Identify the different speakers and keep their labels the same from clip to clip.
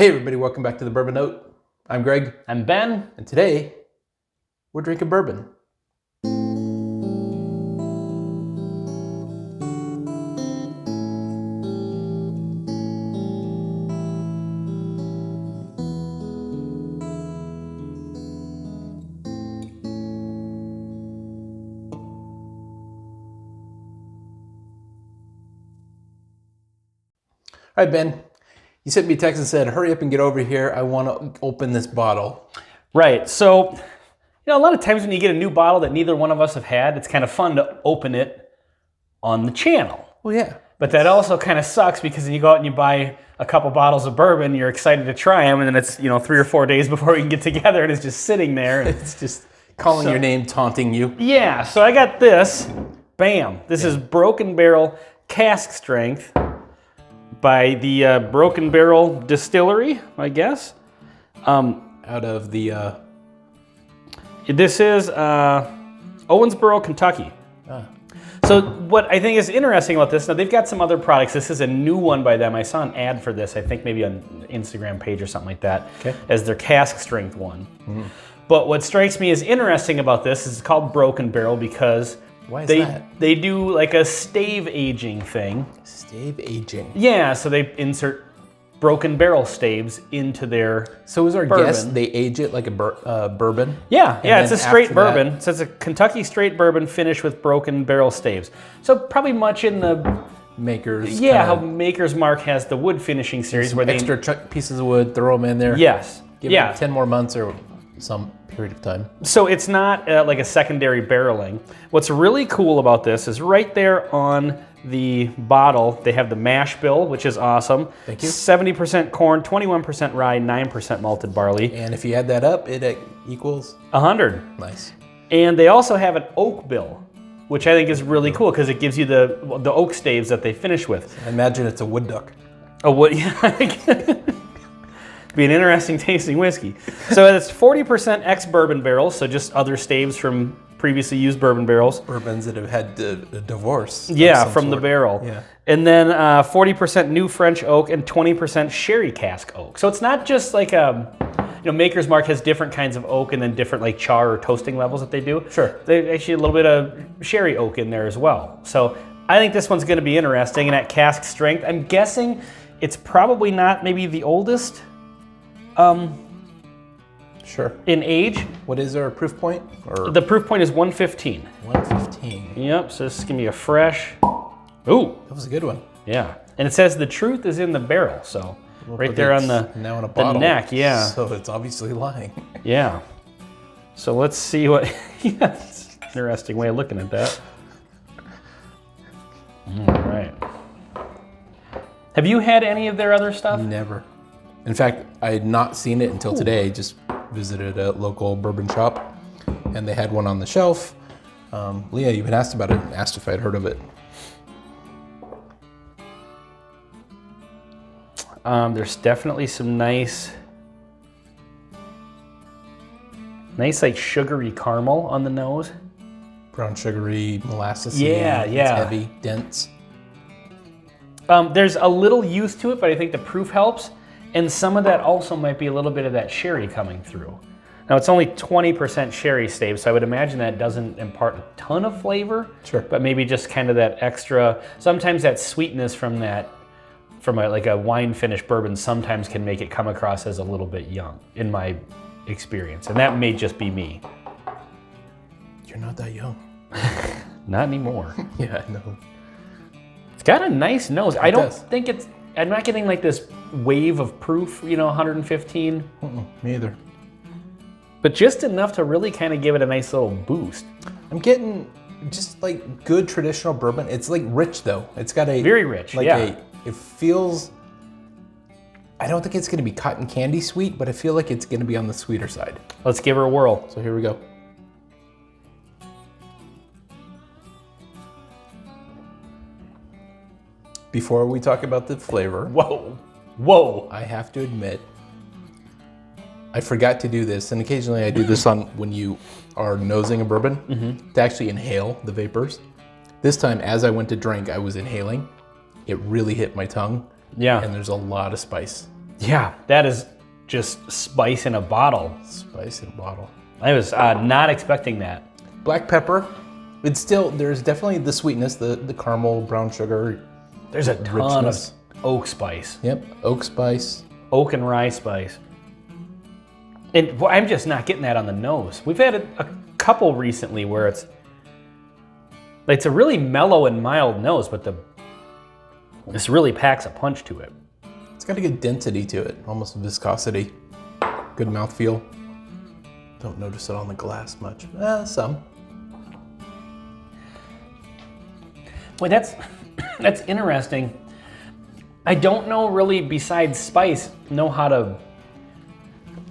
Speaker 1: Hey everybody, welcome back to the Bourbon Note. I'm Greg.
Speaker 2: I'm Ben.
Speaker 1: And today, we're drinking bourbon. All right, Ben, you sent me a text and said, hurry up and get over here. I want to open this bottle.
Speaker 2: Right, so, a lot of times when you get a new bottle that neither one of us have had, it's kind of fun to open it on the channel.
Speaker 1: Well, yeah.
Speaker 2: But that also kind of sucks because you go out and you buy a couple bottles of bourbon, you're excited to try them, and then it's, 3 or 4 days before we can get together and it's just sitting there.
Speaker 1: It's just calling your name, taunting you.
Speaker 2: Yeah, so I got this. Bam. This is Broken Barrel cask strength by the Broken Barrel Distillery, I guess.
Speaker 1: Out of the...
Speaker 2: This is Owensboro, Kentucky.
Speaker 1: Ah.
Speaker 2: So what I think is interesting about this, now they've got some other products. This is a new one by them. I saw an ad for this, I think maybe on Instagram page or something like that, as their cask strength one. Mm. But what strikes me as interesting about this is it's called Broken Barrel because
Speaker 1: why is that?
Speaker 2: They do like a stave aging thing.
Speaker 1: Stave aging?
Speaker 2: Yeah, so they insert broken barrel staves into their
Speaker 1: So is our
Speaker 2: bourbon.
Speaker 1: guess they age it like a bourbon?
Speaker 2: Yeah, it's a straight bourbon.
Speaker 1: That...
Speaker 2: So it's a Kentucky straight bourbon finished with broken barrel staves. So probably much in the...
Speaker 1: Maker's
Speaker 2: how Maker's Mark has the wood finishing series where
Speaker 1: extra pieces of wood, throw them in there.
Speaker 2: Yes.
Speaker 1: Give it 10 more months or some period of time.
Speaker 2: So it's not like a secondary barreling. What's really cool about this is right there on the bottle, they have the mash bill, which is awesome.
Speaker 1: Thank you.
Speaker 2: 70% corn, 21% rye, 9% malted barley.
Speaker 1: And if you add that up, it equals
Speaker 2: 100.
Speaker 1: Nice.
Speaker 2: And they also have an oak bill, which I think is really cool because it gives you the oak staves that they finish with.
Speaker 1: I imagine it's a wood duck.
Speaker 2: Oh, what? Yeah. Be an interesting tasting whiskey. So it's 40% ex-bourbon barrels, so just other staves from previously used bourbon barrels.
Speaker 1: Bourbons that have had a divorce.
Speaker 2: Yeah, from the barrel.
Speaker 1: Yeah.
Speaker 2: And then 40% new French oak and 20% sherry cask oak. So it's not just like Maker's Mark has different kinds of oak and then different like char or toasting levels that they do.
Speaker 1: Sure.
Speaker 2: They actually a little bit of sherry oak in there as well. So I think this one's going to be interesting. And at cask strength, I'm guessing it's probably not maybe the oldest.
Speaker 1: Sure.
Speaker 2: In age.
Speaker 1: What is our proof point? Or
Speaker 2: the proof point is 115.
Speaker 1: 115.
Speaker 2: Yep, so this is gonna be a fresh. Ooh.
Speaker 1: That was a good one.
Speaker 2: Yeah. And it says the truth is in the barrel, so right there on the,
Speaker 1: now in a bottle,
Speaker 2: neck, yeah.
Speaker 1: So it's obviously lying.
Speaker 2: Yeah. So let's see what, it's an interesting way of looking at that. All right. Have you had any of their other stuff?
Speaker 1: Never. In fact, I had not seen it until today. Just visited a local bourbon shop, and they had one on the shelf. Leah even asked about it and asked if I'd heard of it.
Speaker 2: There's definitely some nice like sugary caramel on the nose.
Speaker 1: Brown sugary, molasses.
Speaker 2: Yeah.
Speaker 1: It's heavy, dense.
Speaker 2: There's a little youth to it, but I think the proof helps. And some of that also might be a little bit of that sherry coming through. Now it's only 20% sherry stave, so I would imagine that doesn't impart a ton of flavor.
Speaker 1: Sure.
Speaker 2: But maybe just kind of that extra, sometimes that sweetness from like a wine finished bourbon sometimes can make it come across as a little bit young, in my experience. And that may just be me.
Speaker 1: You're not that young.
Speaker 2: Not anymore.
Speaker 1: Yeah, I know.
Speaker 2: It's got a nice nose. I don't
Speaker 1: does.
Speaker 2: think I'm not getting like this wave of proof, 115.
Speaker 1: Me either.
Speaker 2: But just enough to really kind of give it a nice little boost.
Speaker 1: I'm getting just like good traditional bourbon. It's like rich though. It's got a...
Speaker 2: Very rich, yeah.
Speaker 1: It feels... I don't think it's going to be cotton candy sweet, but I feel like it's going to be on the sweeter side.
Speaker 2: Let's give her a whirl.
Speaker 1: So here we go. Before we talk about the flavor...
Speaker 2: Whoa.
Speaker 1: I have to admit, I forgot to do this, and occasionally I do this on when you are nosing a bourbon, to actually inhale the vapors. This time, as I went to drink, I was inhaling. It really hit my tongue.
Speaker 2: Yeah.
Speaker 1: And there's a lot of spice. Yeah.
Speaker 2: that is just spice in a bottle.
Speaker 1: Spice in a bottle.
Speaker 2: I was not expecting that.
Speaker 1: Black pepper. It's still, there's definitely the sweetness, the caramel, brown sugar.
Speaker 2: There's a ton of oak spice.
Speaker 1: Yep, oak spice.
Speaker 2: Oak and rye spice. And well, I'm just not getting that on the nose. We've had a couple recently where it's a really mellow and mild nose, but this really packs a punch to it.
Speaker 1: It's got a good density to it, almost viscosity. Good mouthfeel. Don't notice it on the glass much. Some.
Speaker 2: Wait, that's interesting. I don't know really, besides spice, know how to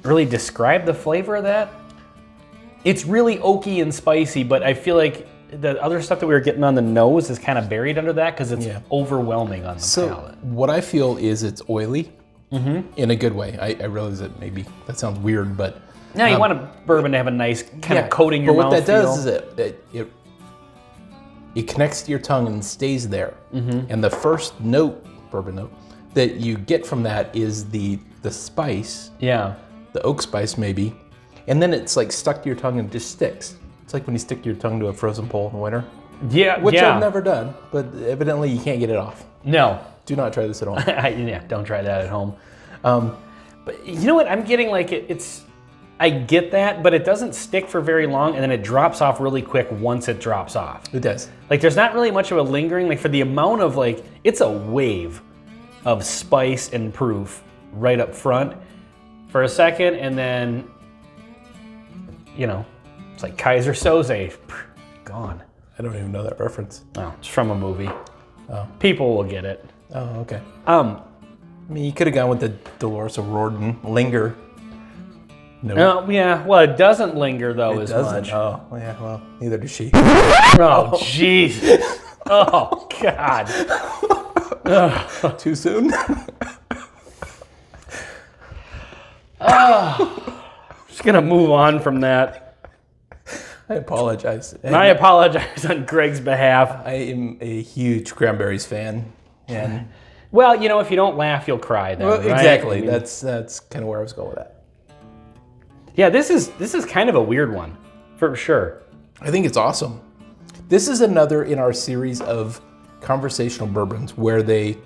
Speaker 2: really describe the flavor of that. It's really oaky and spicy, but I feel like the other stuff that we were getting on the nose is kind of buried under that because it's overwhelming on the palate.
Speaker 1: What I feel is it's oily in a good way. I realize that maybe that sounds weird, but...
Speaker 2: Now you want a bourbon to have a nice kind of coating your mouth.
Speaker 1: But what that does is it connects to your tongue and stays there. And the first note, bourbon note, that you get from that is the spice.
Speaker 2: Yeah.
Speaker 1: The oak spice maybe. And then it's like stuck to your tongue and just sticks. It's like when you stick your tongue to a frozen pole in the winter.
Speaker 2: Yeah,
Speaker 1: Which I've never done, but evidently you can't get it off.
Speaker 2: No.
Speaker 1: Do not try this at home.
Speaker 2: Yeah, don't try that at home. But you know what? I'm getting like I get that, but it doesn't stick for very long, and then it drops off really quick once it drops off.
Speaker 1: It does.
Speaker 2: Like there's not really much of a lingering, like for the amount of it's a wave of spice and proof right up front for a second, and then, it's like Kaiser Soze, gone.
Speaker 1: I don't even know that reference.
Speaker 2: Oh, it's from a movie.
Speaker 1: Oh.
Speaker 2: People will get it.
Speaker 1: Oh, okay. I mean, you could have gone with the Dolores O'Riordan linger.
Speaker 2: No. Yeah. Well, it doesn't linger though as much.
Speaker 1: Oh, yeah. Well, neither does she.
Speaker 2: Oh, jeez. Oh, God.
Speaker 1: Too soon.
Speaker 2: Just gonna move on from that.
Speaker 1: I apologize.
Speaker 2: And I apologize on Greg's behalf.
Speaker 1: I am a huge Cranberries fan, and
Speaker 2: well, if you don't laugh, you'll cry. Then, right?
Speaker 1: Exactly. I mean, that's kind of where I was going with that.
Speaker 2: Yeah, this is kind of a weird one, for sure.
Speaker 1: I think it's awesome. This is another in our series of conversational bourbons where they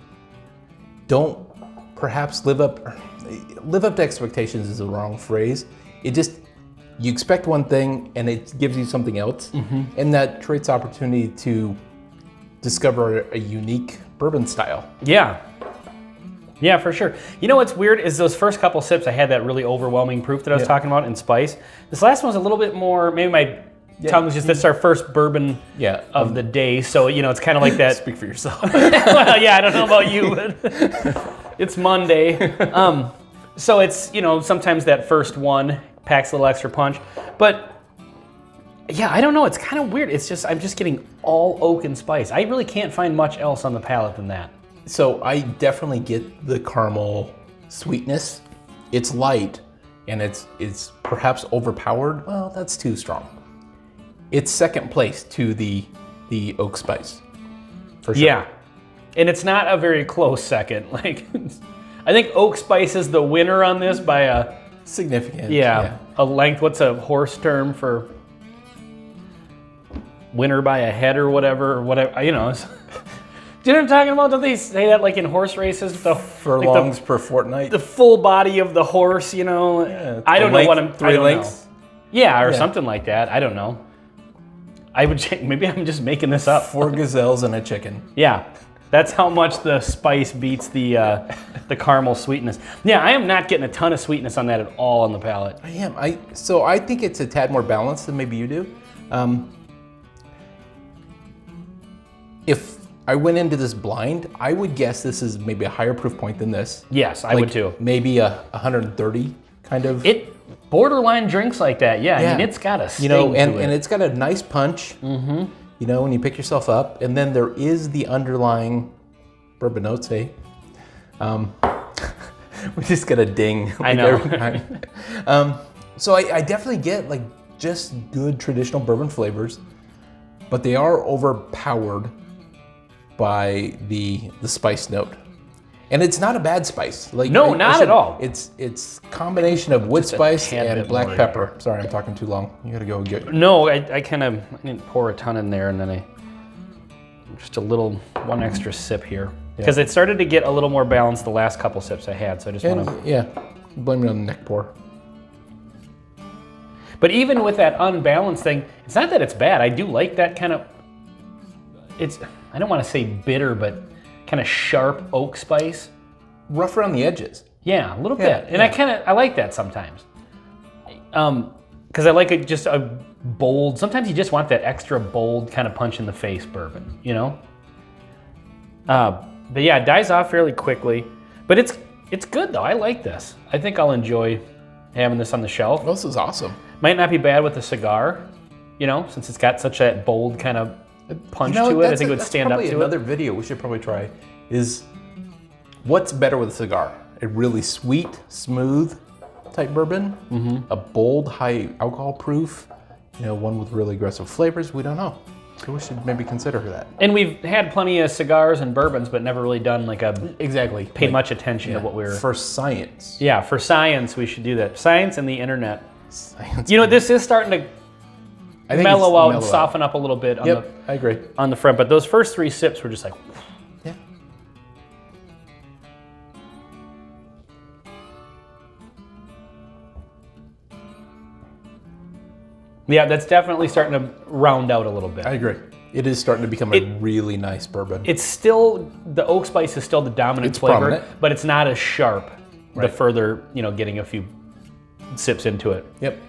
Speaker 1: don't perhaps live up to expectations is the wrong phrase. You expect one thing and it gives you something else, and that creates opportunity to discover a unique bourbon style.
Speaker 2: Yeah. Yeah, for sure. You know what's weird is those first couple sips, I had that really overwhelming proof that I was talking about in spice. This last one's a little bit more, maybe my tongue was just, this is our first bourbon of the day, so it's kind of like that.
Speaker 1: Speak for yourself.
Speaker 2: Well, yeah, I don't know about you, but it's Monday. So it's, sometimes that first one packs a little extra punch. But yeah, I don't know, it's kind of weird. It's just, I'm just getting all oak and spice. I really can't find much else on the palate than that.
Speaker 1: So I definitely get the caramel sweetness. It's light and it's perhaps overpowered. Well, that's too strong. It's second place to the oak spice, for sure.
Speaker 2: Yeah, and it's not a very close second. I think oak spice is the winner on this by a
Speaker 1: significant.
Speaker 2: A length. What's a horse term for winner by a head or whatever? Do you know what I'm talking about? Don't they say that in horse races?
Speaker 1: Furlongs per fortnight.
Speaker 2: The full body of the horse, I don't know what I'm...
Speaker 1: 3 lengths?
Speaker 2: Yeah, or something like that. I don't know. Maybe I'm just making this up.
Speaker 1: 4 gazelles and a chicken.
Speaker 2: Yeah, that's how much the spice beats the caramel sweetness. Yeah, I am not getting a ton of sweetness on that at all on the palate.
Speaker 1: I am. So I think it's a tad more balanced than maybe you do. If I went into this blind, I would guess this is maybe a higher proof point than this.
Speaker 2: Yes, I would too.
Speaker 1: Maybe a 130 kind of.
Speaker 2: It borderline drinks like that. Yeah. I mean, it's got a sting to it.
Speaker 1: And it's got a nice punch. Mm-hmm. When you pick yourself up, and then there is the underlying bourbon notes. Hey, we just got a ding.
Speaker 2: I know.
Speaker 1: So I definitely get just good traditional bourbon flavors, but they are overpowered by the spice note. And it's not a bad spice. Like
Speaker 2: No, not at all.
Speaker 1: It's combination of wood spice
Speaker 2: tad
Speaker 1: and
Speaker 2: bit
Speaker 1: black
Speaker 2: more,
Speaker 1: pepper. Sorry, I'm talking too long. You gotta go get.
Speaker 2: No, I didn't pour a ton in there, and then just a little, one extra sip here. Because it started to get a little more balanced the last couple sips I had, so I just want to...
Speaker 1: Yeah, blame it on the neck pour.
Speaker 2: But even with that unbalanced thing, it's not that it's bad. I do like that kind of, I don't want to say bitter, but kind of sharp oak spice.
Speaker 1: Rough around the edges.
Speaker 2: Yeah, a little bit. And I like that sometimes. Because I like just a bold, sometimes you just want that extra bold kind of punch in the face bourbon, you know? But yeah, it dies off fairly quickly. But it's good though, I like this. I think I'll enjoy having this on the shelf.
Speaker 1: This is awesome.
Speaker 2: Might not be bad with a cigar, you know, since it's got such that bold kind of punch to it. I think it would stand up to it.
Speaker 1: Another video we should probably try is what's better with a cigar? A really sweet, smooth type bourbon, a bold, high alcohol proof, you know, one with really aggressive flavors. We don't know. So we should maybe consider that.
Speaker 2: And we've had plenty of cigars and bourbons, but never really done like paid much attention to what we're...
Speaker 1: For science.
Speaker 2: Yeah, for science, we should do that. Science and the internet.
Speaker 1: Science.
Speaker 2: You know, this is starting to mellow out and soften up a little bit on
Speaker 1: I agree.
Speaker 2: On the front, but those first 3 sips were just like...
Speaker 1: Yeah.
Speaker 2: Yeah, that's definitely starting to round out a little bit.
Speaker 1: I agree. It is starting to become a really nice bourbon.
Speaker 2: It's still, the oak spice is still the dominant flavor, prominent. But it's not as sharp the further, you know, getting a few sips into it.
Speaker 1: Yep.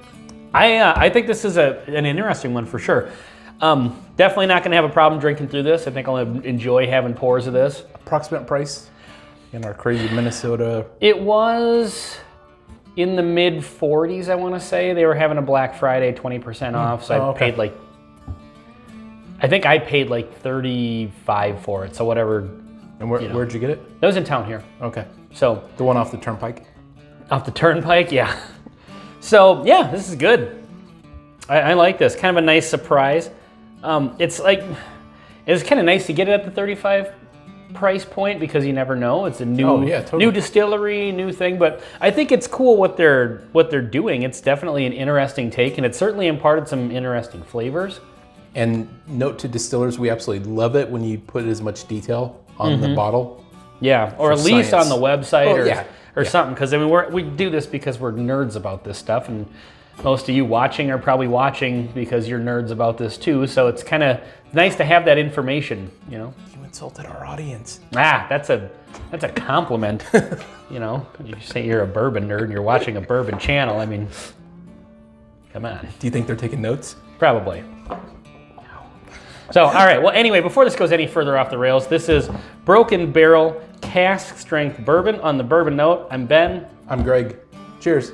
Speaker 2: I think this is an interesting one for sure. Definitely not going to have a problem drinking through this. I think I'll enjoy having pours of this.
Speaker 1: Approximate price in our crazy Minnesota?
Speaker 2: It was in the mid 40s, I want to say. They were having a Black Friday 20% off, so I paid like, I think I paid like 35 for it, so whatever.
Speaker 1: And where'd you get it?
Speaker 2: That was in town here.
Speaker 1: Okay.
Speaker 2: So
Speaker 1: the one off the turnpike?
Speaker 2: Off the turnpike, yeah. So yeah, this is good. I like this. Kind of a nice surprise. It's kind of nice to get it at the 35 price point because you never know. It's a new new distillery, new thing. But I think it's cool what they're doing. It's definitely an interesting take, and it certainly imparted some interesting flavors.
Speaker 1: And note to distillers, we absolutely love it when you put as much detail on the bottle.
Speaker 2: Yeah, or at least on the website or something. Because I mean, we do this because we're nerds about this stuff, and most of you watching are probably watching because you're nerds about this too. So it's kind of nice to have that information, you know.
Speaker 1: You insulted our audience.
Speaker 2: That's a compliment. You know, you say you're a bourbon nerd and you're watching a bourbon channel. I mean, come on.
Speaker 1: Do you think they're taking notes?
Speaker 2: Probably. So, all right. Well, anyway, before this goes any further off the rails, this is Broken Barrel Cask Strength Bourbon on the Bourbon Note. I'm Ben.
Speaker 1: I'm Greg. Cheers.